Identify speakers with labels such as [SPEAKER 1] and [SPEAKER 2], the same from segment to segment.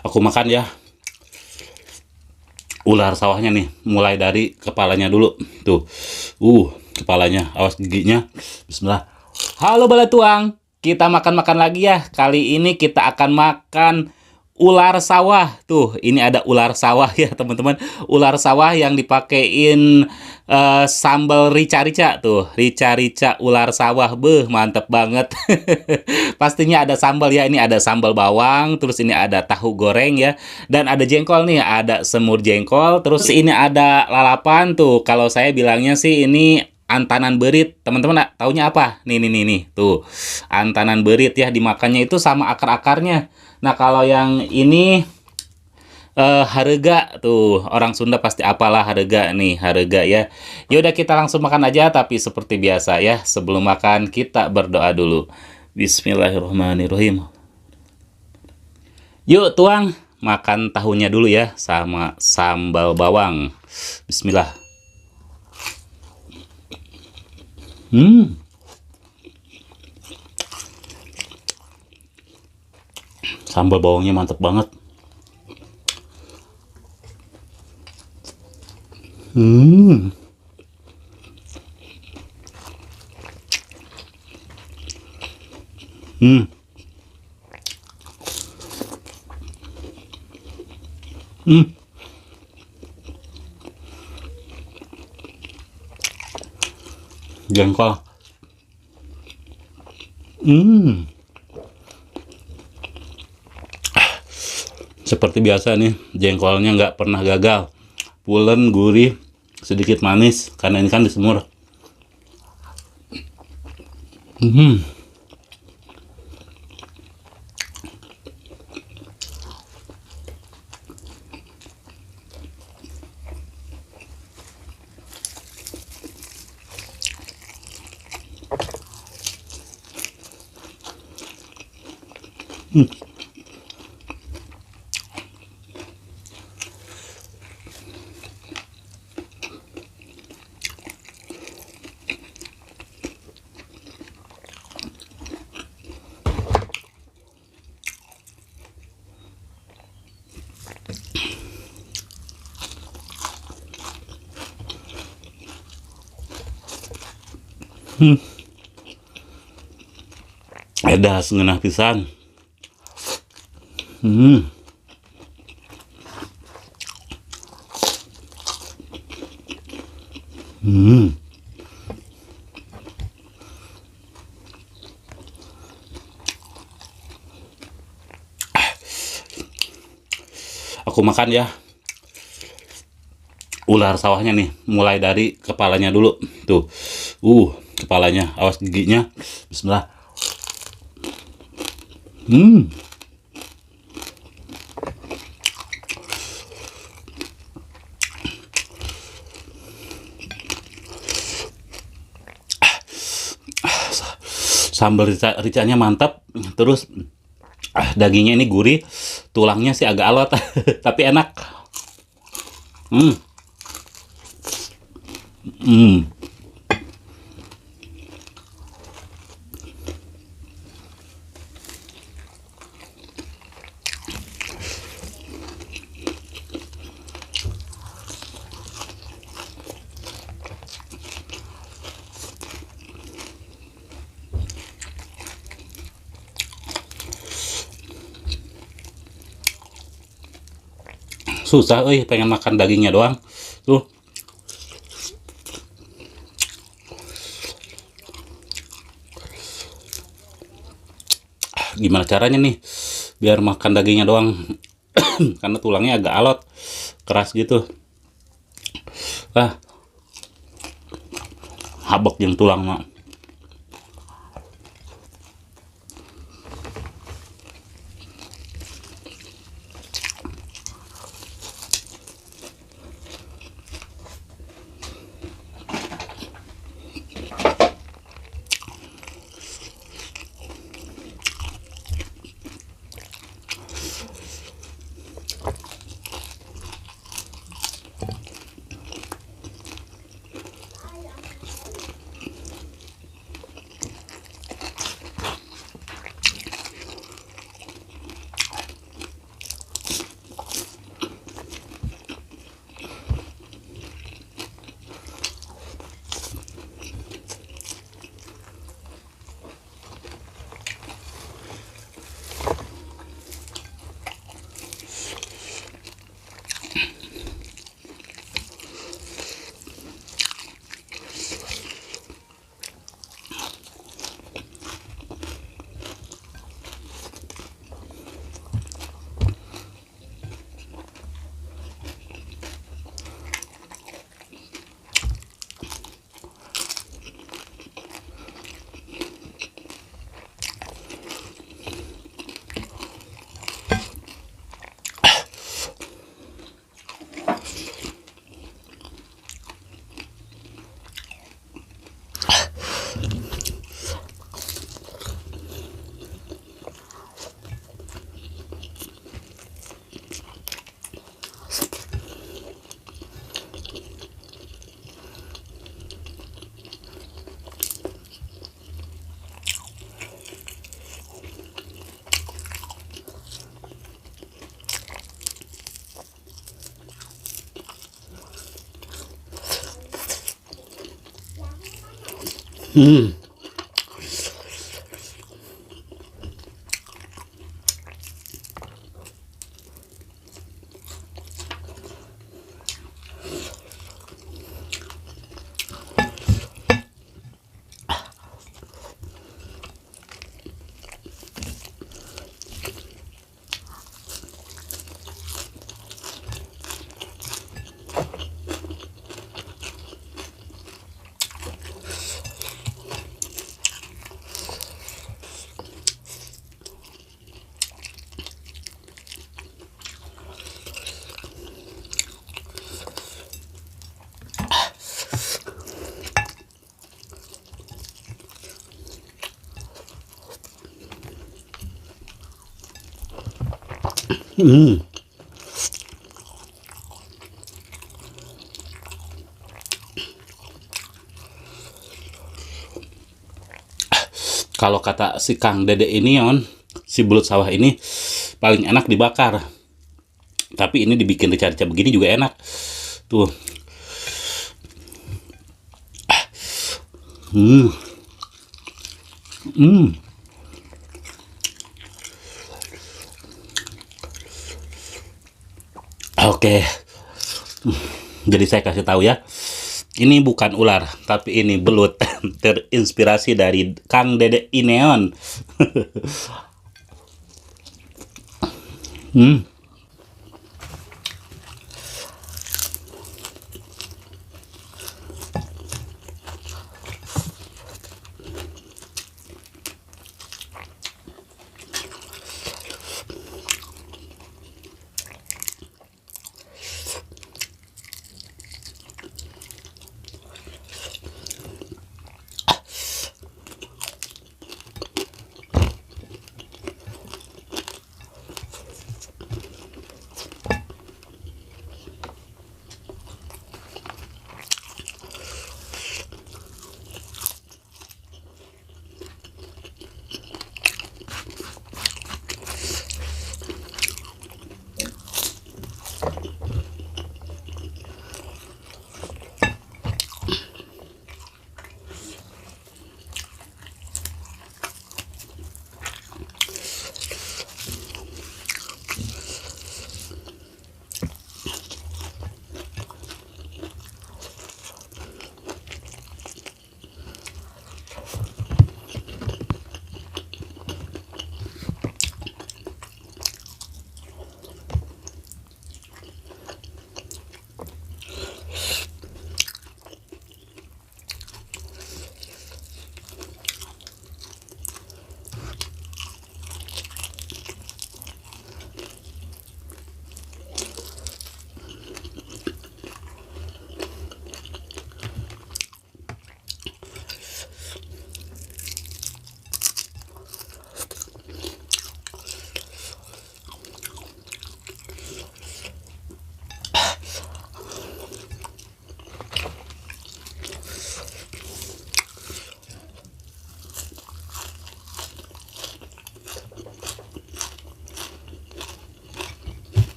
[SPEAKER 1] Aku makan ya ular sawahnya nih, mulai dari kepalanya dulu. Tuh. Kepalanya, awas giginya. Bismillah. Halo Bala Tuang, kita makan-makan lagi ya. Kali ini kita akan makan ular sawah. Tuh, ini ada ular sawah ya, teman-teman. Ular sawah yang dipakein sambal rica-rica tuh. Rica-rica ular sawah. Beuh, mantep banget. Pastinya ada sambal ya. Ini ada sambal bawang, terus ini ada tahu goreng ya. Dan ada jengkol nih, ada semur jengkol, terus ini ada lalapan tuh. Kalau saya bilangnya sih ini antanan berit. Teman-teman taunya apa? Nih, tuh. Antanan berit ya, dimakannya itu sama akar-akarnya. Nah, kalau yang ini harega tuh. Orang Sunda pasti apalah harega nih, harega ya. Yaudah kita langsung makan aja, tapi seperti biasa ya. Sebelum makan kita berdoa dulu. Bismillahirrahmanirrahim. Yuk tuang, makan tahunya dulu ya sama sambal bawang. Bismillah. Sambal bawangnya mantep banget. Jengkol. Seperti biasa nih, jengkolnya nggak pernah gagal. Pulen, gurih, sedikit manis, karena ini kan disemur. Edah sengenah pisan. Aku makan ya ular sawahnya nih, mulai dari kepalanya dulu. Tuh. Kepalanya, awas giginya. Bismillah. Sambal ricanya mantap, terus dagingnya ini gurih, tulangnya sih agak alot tapi enak. Susah pengen makan dagingnya doang. Tuh. Gimana caranya nih biar makan dagingnya doang? Karena tulangnya agak alot, keras gitu. Habek yang tulang mah. Hmm. Hmm. Kalau kata si Kang Dede ini on, si belut sawah ini paling enak dibakar. Tapi ini dibikin rica-rica begini juga enak. Tuh. Hmm. Hmm. Oke. Jadi saya kasih tahu ya. Ini bukan ular, tapi ini belut. Terinspirasi dari Kang Dede Ineon. Hmm.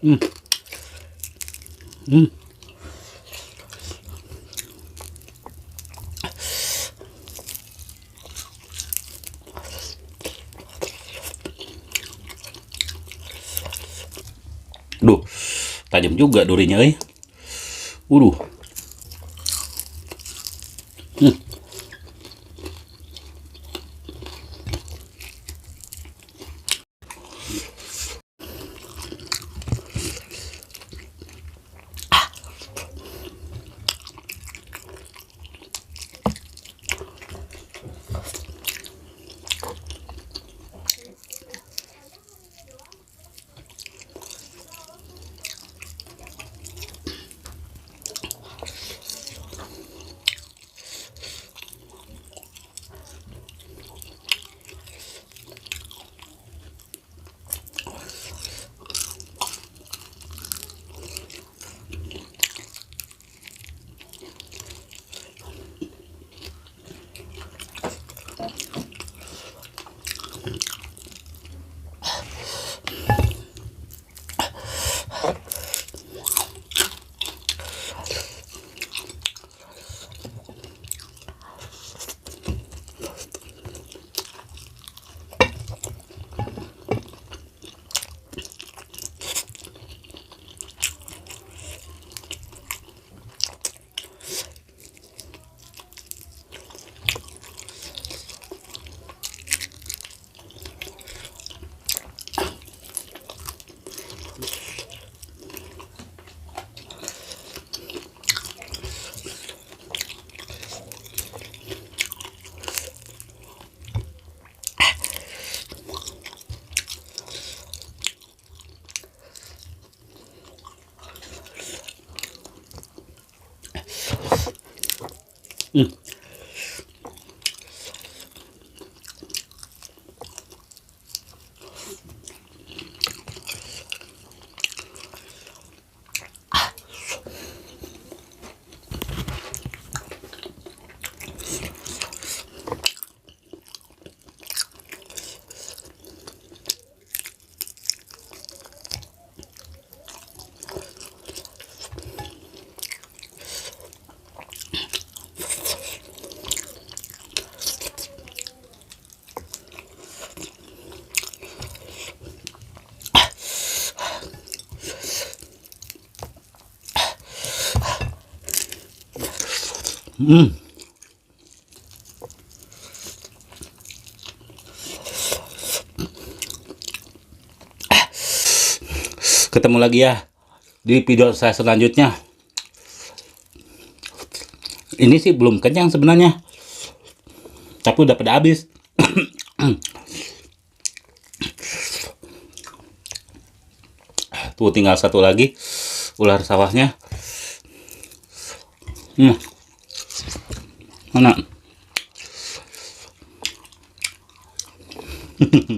[SPEAKER 1] Hmm. Hmm. Duh, tajam juga durinya, eh. Waduh. Hmm. Hmm. Hmm. Ketemu lagi ya di video saya selanjutnya. Ini sih belum kenyang sebenarnya, tapi udah pada habis. Tuh tinggal satu lagi ular sawahnya. Mana?